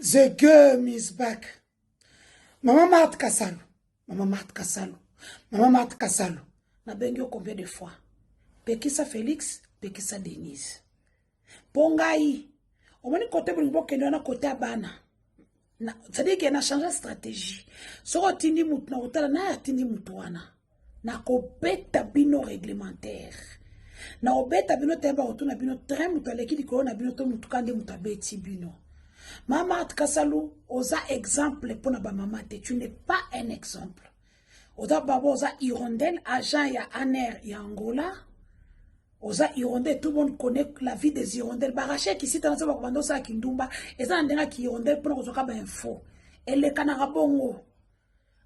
The game is back. Maman Marthe Kassalu. Maman Marthe Kassalu. Maman Marthe Kassalu. Na bengyo combien de fois? Pekisa Félix, Pekisa Denise. Pongai. On m'a dit côté bon kendo na côté abana. C'est-à-dire qu'il a changé de stratégie. Soro tindi mutu na otala na tindi mutuana. Na kobeta bino réglementaire. Na obeta bino temba otuna bino très mutu aleki likolo na bino to mutu kande mutu abeti bino. Maman Marthe Kassalu, oza exemple pour na ba maman te. Tu n'es pas un exemple. Oza babo oza Hirondelle, agent ya ANER ya Angola. Oza Hirondelle, tout le monde connaît la vie des Hirondelles. Baraché qui cite dans ce moment ça Kindumba, et ça en qui Hirondelle pour nous avoir info. Et le Kanarabongo.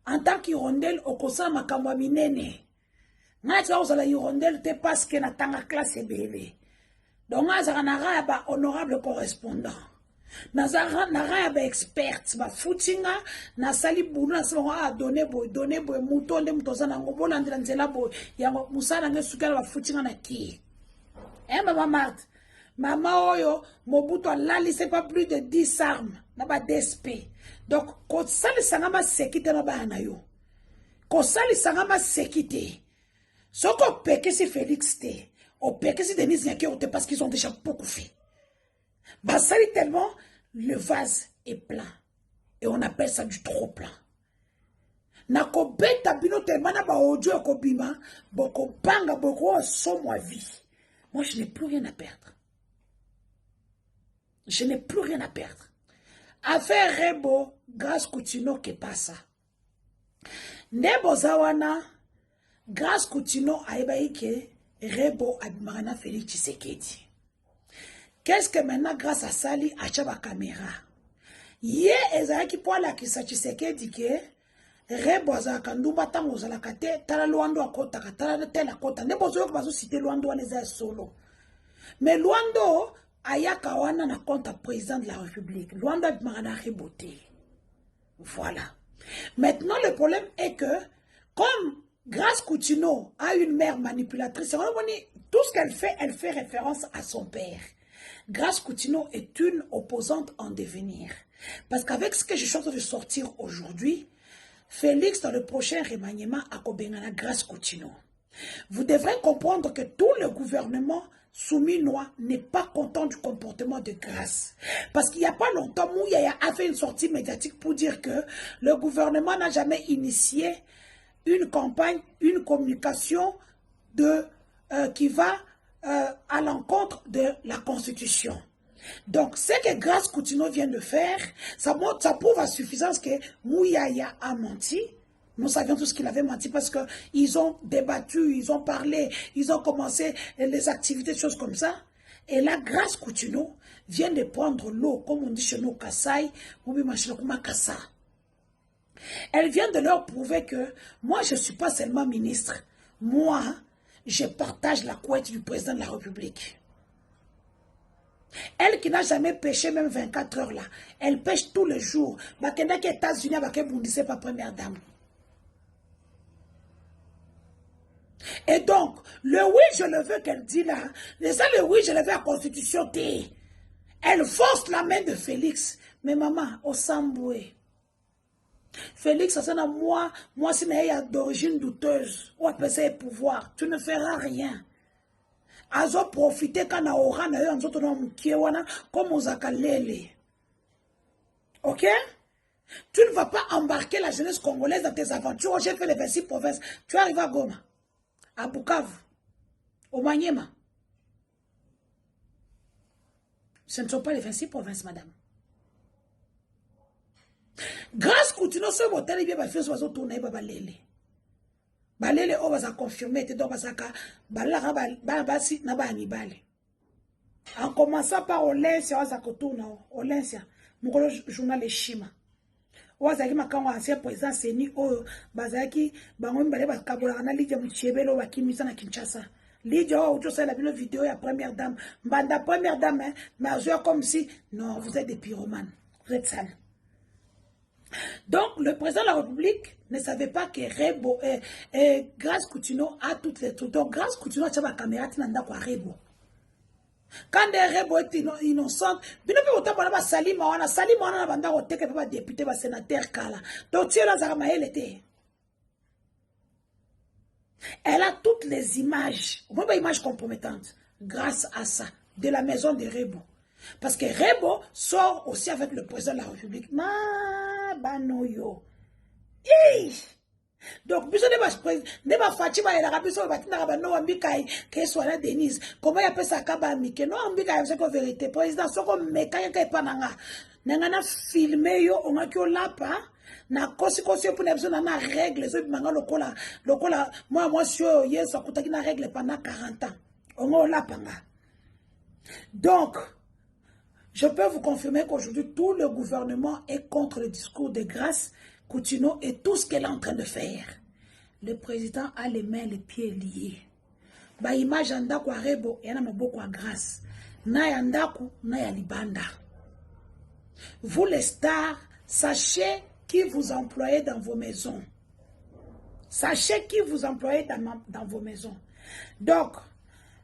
En tant qu'Hirondelle, au kosa makamwa minene. Nga tsa oza la Hirondelle te parce que na tanga classe bébé. Donc nga za na ba honorable correspondant. Nazara ba expert ba footinga na sali bulu na sala donner boy mutonde mutoza na ngobola ndela nzela boy ya musala nge sukala ba footinga na ki. Maman Marthe, maman oyo Mobutu alali c'est pas plus de 10 armes na ba DSP. Donc ko sali sangama sécurité na ba na yo. Ko sali sangama sécurité. Soko peke si Félix te, o peke si Denise Nyakero te parce qu'ils ont déjà beaucoup fait. Basali tellement, le vase est plein. Et on appelle ça du trop plein. Nako beta bino tellement na ba audio ko bima, boko banga boko so moi vie. Moi je n'ai plus rien à perdre. Je n'ai plus rien à perdre. Affaire Rebo, grâce Coutinho que passa. Nebo zawana, grâce Coutinho aïbaïke, Rebo abimana Félix Tshisekedi. Qu'est-ce que maintenant, grâce à Sali, acha ba caméra? Yé ezaki po la kisa Tshisekedi ke Rebo azaka ndumba tango zalaka te tala Luando akota tala tela kota ndebo zo bazo citer Luando wana eza solo. Mais Luando ayaka wana na compte président de la République. Luando abimana Rebote. Voilà. Maintenant le problème est que comme Grâce Coutinho a une mère manipulatrice, tout ce qu'elle fait référence à son père. Grâce Coutinho est une opposante en devenir. Parce qu'avec ce que je suis en train de sortir aujourd'hui, Félix, dans le prochain remaniement, a Kobengana Grâce Coutinho. Vous devrez comprendre que tout le gouvernement souminois n'est pas content du comportement de Grâce. Parce qu'il n'y a pas longtemps, Mouyaya a fait une sortie médiatique pour dire que le gouvernement n'a jamais initié une campagne, une communication qui va à l'encontre de la Constitution. Donc, ce que Grâce Coutinho vient de faire, ça prouve à suffisance que Mouyaya a menti. Nous savions tout ce qu'il avait menti parce qu'ils ont débattu, ils ont parlé, ils ont commencé les activités, choses comme ça. Et là, Grâce Coutinho vient de prendre l'eau, comme on dit chez nous, Kassai, ou bien Kassa. Elle vient de leur prouver que moi, je ne suis pas seulement ministre. Moi, je partage la couette du président de la République. Elle qui n'a jamais pêché même 24 heures là, elle pêche tous les jours. Bakenda qui est États-Unis, c'est pas première dame. Et donc, le oui, je le veux qu'elle dit là, le oui, je le veux à la Constitution T. Elle force la main de Félix. Mais maman, au Samboué. Félix, ça c'est moi c'est d'origine douteuse. Ou après ça, pouvoir. Tu ne feras rien. Azo profiter quand on aura comme on zakalele. Ok? Tu ne vas pas embarquer la jeunesse congolaise dans tes aventures. J'ai fait les 26 provinces. Tu arrives à Goma, à Bukavu, au Maniema. Ce ne sont pas les 26 provinces, madame. Grâce Coutinho, ce motel, il va faire ce tourner, il va balele. Balele, on va confirmer, et donc, en commençant par Olencia, on va tourner, Olencia, mon journal est Shima. On va dire que ancien président Seni, oh, Bazaki, Bangon Baleba Kabolana, Lydia Mouchebelo, Wakimisa na Kinshasa. Lydia, oh, tu sais la vidéo, la première dame. Banda, première dame, hein, mais comme si, non, vous êtes des pyromanes, vous êtes sales. Donc, le président de la République ne savait pas que Rebo Grâce Coutinho a toutes les trucs. Donc, Grâce Coutinho a la caméra, tu n'as pas Rebo. Quand des Rebo est innocente, bino pe autant bana ba salima wana na banda ko teke pa député ba sénateur kala. Donc tu là ça elle était. Elle a toutes les images, on pas images compromettantes grâce à ça de la maison de Rebo. Parce que Rebo sort aussi avec le président de la République. Ma banoyo. Hey! Donc, biso ne ba Fatima et la rabiso batina ba no ambika ke soit Denise. Comment y appelle ça kaba mike no ambika c'est ko vérité président soko meka ka epananga. Nangana filmer yo on a ki olapa na kosi pour na biso na règle zo bimanga lokola moi sio yeso akutaki na règle pendant 40 ans. On olapa nga. Donc, je peux vous confirmer qu'aujourd'hui tout le gouvernement est contre le discours de grâce Coutinho et tout ce qu'elle est en train de faire. Le président a les mains, les pieds liés. Ba image andako a Rebo, yana maboko a grâce. Na yandaku, na ya libanda. Vous les stars, sachez qui vous employez dans vos maisons. Sachez qui vous employez dans vos maisons. Donc,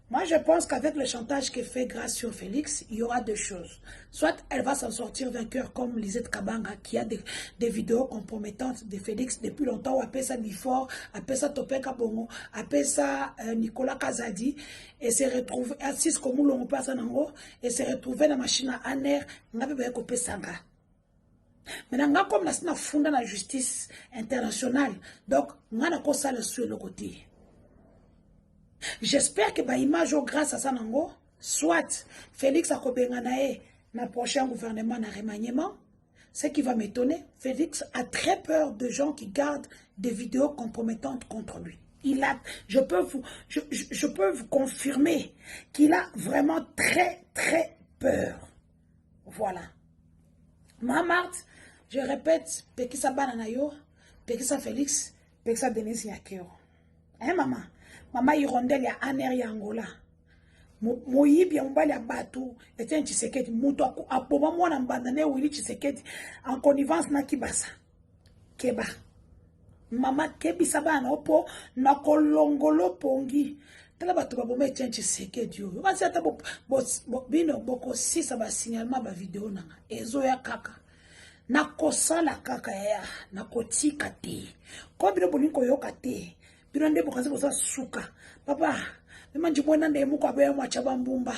moi, je pense qu'avec le chantage que fait Grâce sur Félix, il y aura deux choses. Soit elle va s'en sortir vainqueur comme Lisette Kabanga, qui a des vidéos compromettantes de Félix depuis longtemps, ou appelle ça Nifor, appelle ça Topé Kabongo, appelle ça Nicolas Kazadi, et se retrouve assise comme l'on passe en haut, et se retrouver dans la machine à aner, n'a pas kopé sanga. Maintenant, comme la funda la justice internationale, donc, on a ça sur le côté. J'espère que ma image grâce à ça nango, soit Félix a kobenganae na prochain gouvernement na remaniement, ce qui va m'étonner, Félix a très peur de gens qui gardent des vidéos compromettantes contre lui. Je peux vous confirmer qu'il a vraiment très peur. Voilà. Ma Marthe, je répète, Pekisa Bananayo, Pekisa Félix, Pekisa Denise Yakeo. Hein maman? Mama Hirondelle ya aner ya Angola. Moyibi ya mbali ya batu. Etienne Tshisekedi. Mutu apoma mwana mbandane Willy Tshisekedi. En connivence na Kibasa. Keba. Mama kebisa bana opo na kolongolo pongi. Tala batu baboma Etienne Tshisekedi yo. Wasi ata bino boko sisa ba signalement ba video nanga. Ezo ya kaka. Na kosala kaka ya. Na kotika te. Kombino bolinko yoka te. Birande bokazi bosa suka papa mema njibona ndemu kwa baya mwacha bambumba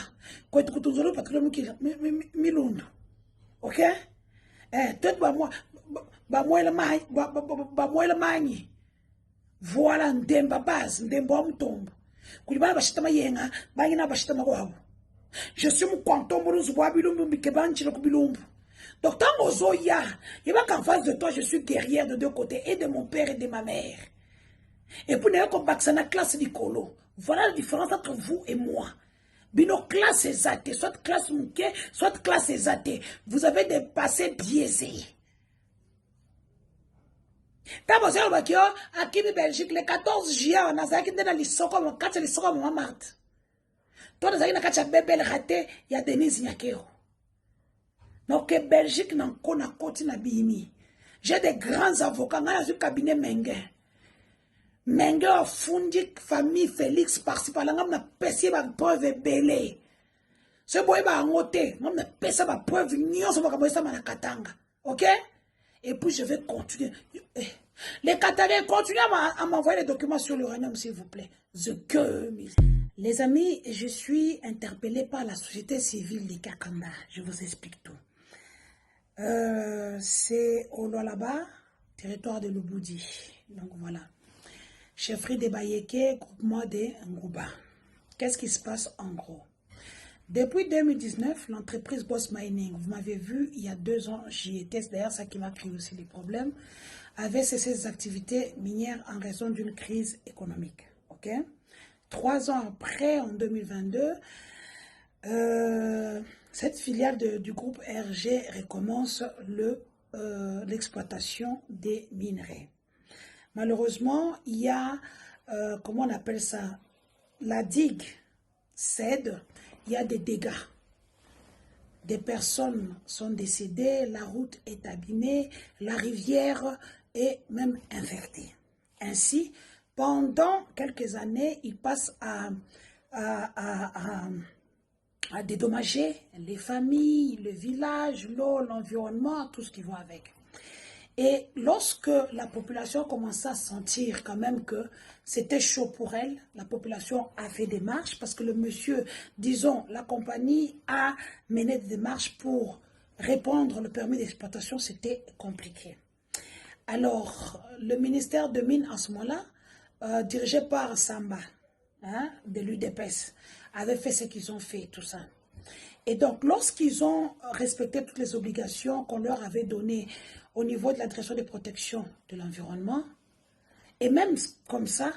kwetu kutunzolo patule milundu okay tout ba mwela manyi voilà ndemba base ndembo wa mutombo kulibana bashitama yenga bangina bashitama kwabo je suis mu kwantombo nzubwa bilumbu bikebanchilo kubilumbu. Donc tant ozoya yeba qu'en face de toi je suis guerrière de deux côtés et de mon père et de ma mère. Et pour ne pas combattre la classe du colo, voilà la différence entre vous et moi. Bino classe athées, soit classe mouké, soit classe athées. Vous avez des passés biaisés. T'as besoin de bakio, à Kimi Belgique, le 14 juillet, on a zaki dans l'issoko, on a quatre l'issoko, on a Marthe. Toi, on a zaki na bébé raté, il y a Denise Nyakero. Donc, Belgique, n'a pas côté na bimi. J'ai des grands avocats, dans le cabinet Mengue. Mengue a fundi famille Félix par-ci par-là, on a pessé ma preuve belé. Ce boy va angoter, on a pessé ma preuve nion sur ma ça katanga. OK? Et puis je vais continuer. Les Qataris, continuez à m'envoyer les documents sur l'uranium, s'il vous plaît. Les amis, je suis interpellé par la société civile de Kakanda. Je vous explique tout. C'est au Lualaba, territoire de Lubudi. Donc voilà. Chefferie de Bayeke, groupement de Ngouba. Qu'est-ce qui se passe en gros? Depuis 2019, l'entreprise Boss Mining, vous m'avez vu, il y a 2 ans, j'y étais, c'est d'ailleurs ça qui m'a créé aussi des problèmes, avait cessé ses activités minières en raison d'une crise économique. Ok? 3 ans après, en 2022, cette filiale du groupe RG recommence l'exploitation des minerais. Malheureusement, il y a, comment on appelle ça, la digue cède, il y a des dégâts. Des personnes sont décédées, la route est abîmée, la rivière est même infectée. Ainsi, pendant quelques années, il passe à à dédommager les familles, le village, l'eau, l'environnement, tout ce qui va avec. Et lorsque la population commençait à sentir quand même que c'était chaud pour elle, la population a fait des marches parce que le monsieur, disons, la compagnie a mené des démarches pour répondre le permis d'exploitation, c'était compliqué. Alors, le ministère de Mines, en ce moment-là, dirigé par Samba, de l'UDPS, avait fait ce qu'ils ont fait, tout ça. Et donc, lorsqu'ils ont respecté toutes les obligations qu'on leur avait données au niveau de la direction de protection de l'environnement, et même comme ça,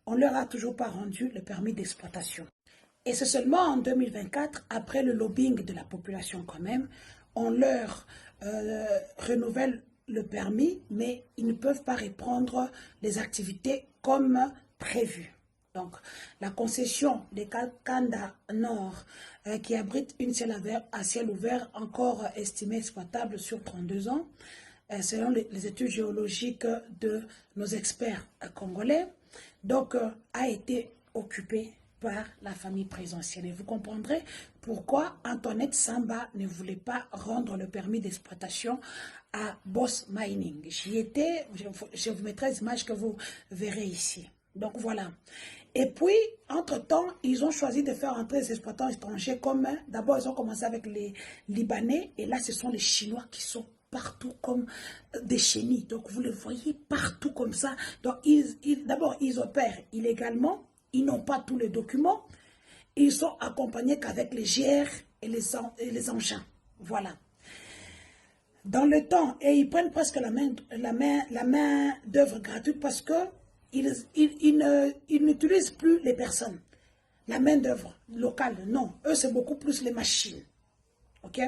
on ne leur a toujours pas rendu le permis d'exploitation. Et c'est seulement en 2024, après le lobbying de la population quand même, on leur renouvelle le permis, mais ils ne peuvent pas reprendre les activités comme prévu. Donc, la concession des Kanda Nord, qui abrite une à ciel ouvert, encore estimée exploitable sur 32 ans, selon les études géologiques de nos experts congolais, donc a été occupée par la famille présidentielle. Et vous comprendrez pourquoi Antoinette Samba ne voulait pas rendre le permis d'exploitation à Boss Mining. J'y étais, je vous mettrai les images que vous verrez ici. Donc voilà. Et puis, entre-temps, ils ont choisi de faire entrer les exploitants étrangers comme, d'abord, ils ont commencé avec les Libanais, et là, ce sont les Chinois qui sont partout comme des chenilles. Donc, vous les voyez partout comme ça. Donc, d'abord, ils opèrent illégalement, ils n'ont pas tous les documents, ils sont accompagnés qu'avec les GR et les engins. Voilà. Dans le temps, et ils prennent presque la main d'œuvre gratuite parce que ils n'utilisent plus les personnes. La main d'œuvre locale, non. Eux, c'est beaucoup plus les machines. OK?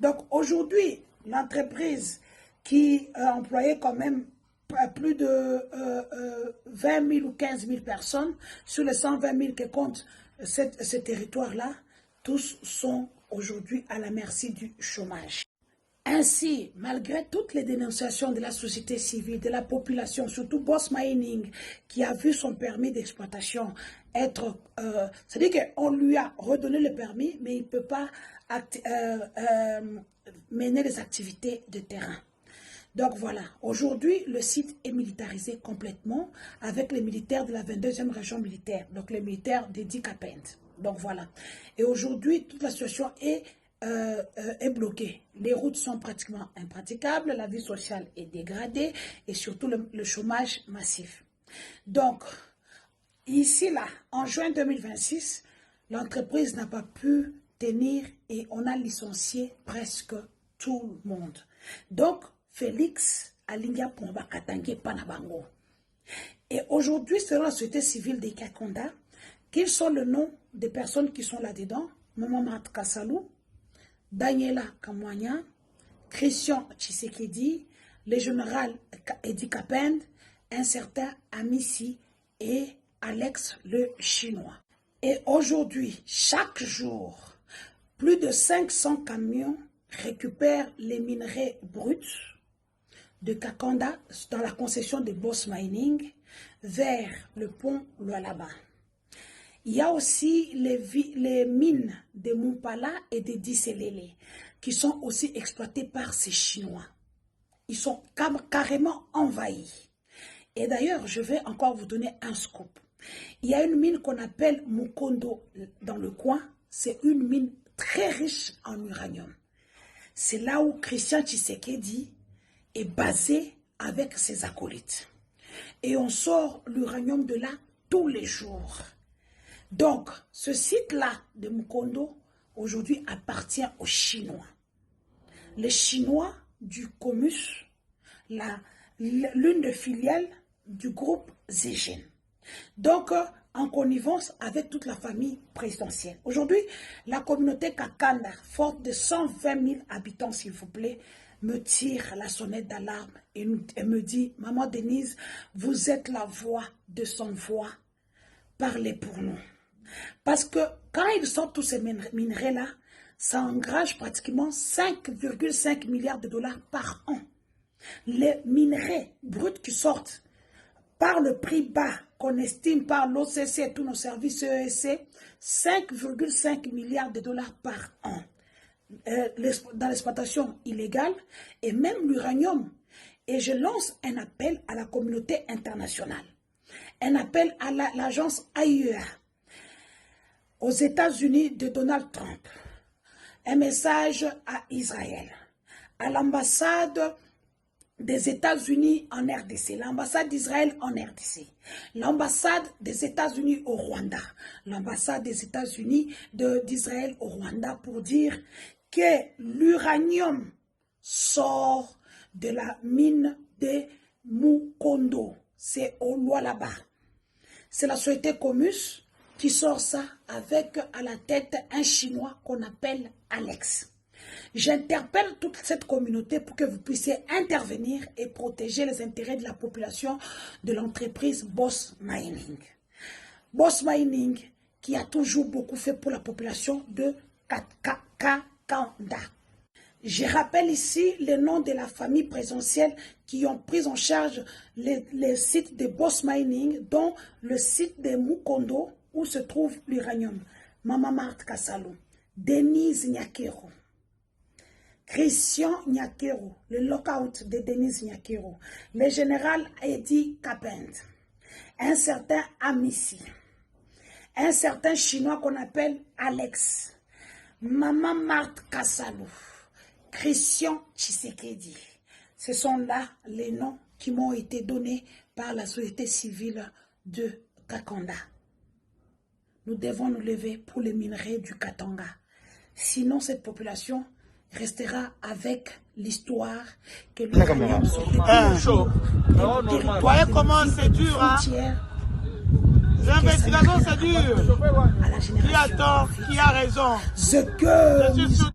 Donc, aujourd'hui, l'entreprise qui a employé quand même plus de 20 000 ou 15 000 personnes, sur les 120 000 que compte ce territoire-là, tous sont aujourd'hui à la merci du chômage. Ainsi, malgré toutes les dénonciations de la société civile, de la population, surtout Boss Mining, qui a vu son permis d'exploitation être... c'est-à-dire qu'on lui a redonné le permis, mais il ne peut pas mener les activités de terrain. Donc voilà, aujourd'hui, le site est militarisé complètement avec les militaires de la 22e région militaire, donc les militaires des DICAPEND. Donc voilà. Et aujourd'hui, toute la situation est bloquée. Les routes sont pratiquement impraticables, la vie sociale est dégradée et surtout le chômage massif. Donc, ici, là, en juin 2026, l'entreprise n'a pas pu tenir et on a licencié presque tout le monde. Donc, Félix Alinga Pomba Katange Panabango. Et aujourd'hui, selon la société civile des Kakonda, quels sont les noms des personnes qui sont là-dedans? Maman Kassalou, Daniela Kamwanya, Christian Tshisekedi, le général Edi Kapend, un certain Amissi et Alex le Chinois. Et aujourd'hui, chaque jour, plus de 500 camions récupèrent les minerais bruts de Kakonda dans la concession de Boss Mining vers le pont Lualaba. Il y a aussi les mines de Mumpala et de Disselele qui sont aussi exploitées par ces Chinois. Ils sont carrément envahis. Et d'ailleurs, je vais encore vous donner un scoop. Il y a une mine qu'on appelle Mukondo dans le coin. C'est une mine très riche en uranium. C'est là où Christian Tshisekedi est basé avec ses acolytes. Et on sort l'uranium de là tous les jours. Donc, ce site-là de Mukondo, aujourd'hui, appartient aux Chinois. Les Chinois du Comus, l'une des filiales du groupe Zegen. Donc, en connivence avec toute la famille présidentielle. Aujourd'hui, la communauté Kakanda, forte de 120 000 habitants, s'il vous plaît, me tire la sonnette d'alarme et me dit, Maman Denise, vous êtes la voix de son voix, parlez pour nous. Parce que quand ils sortent tous ces minerais-là, ça engage pratiquement 5,5 milliards de dollars par an. Les minerais bruts qui sortent par le prix bas qu'on estime par l'OCC et tous nos services EEC, 5,5 milliards de dollars par an dans l'exploitation illégale et même l'uranium. Et je lance un appel à la communauté internationale, un appel à l'agence AIEA, aux États-Unis de Donald Trump, un message à Israël, à l'ambassade des États-Unis en RDC, l'ambassade d'Israël en RDC, l'ambassade des États-Unis au Rwanda, l'ambassade des États-Unis d'Israël au Rwanda pour dire que l'uranium sort de la mine de Mukondo. C'est au Lualaba. C'est la société Comus qui sort ça avec à la tête un Chinois qu'on appelle Alex. J'interpelle toute cette communauté pour que vous puissiez intervenir et protéger les intérêts de la population de l'entreprise Boss Mining. Boss Mining qui a toujours beaucoup fait pour la population de Kakanda. Je rappelle ici les noms de la famille présidentielle qui ont pris en charge les sites de Boss Mining, dont le site de Mukondo où se trouve l'uranium. Mama Marthe Kassalou, Denise Nyakero, Christian Nyakero, le lockout de Denise Nyakero, le général Eddie Kapend, un certain Amissi, un certain Chinois qu'on appelle Alex, Mama Marthe Kassalou, Christian Tshisekedi. Ce sont là les noms qui m'ont été donnés par la société civile de Kakanda. Nous devons nous lever pour les minerais du Katanga. Sinon, cette population restera avec l'histoire que l'uranium Vous voyez comment c'est dur, hein? L'investigation, c'est dur. Qui a tort, qui a raison?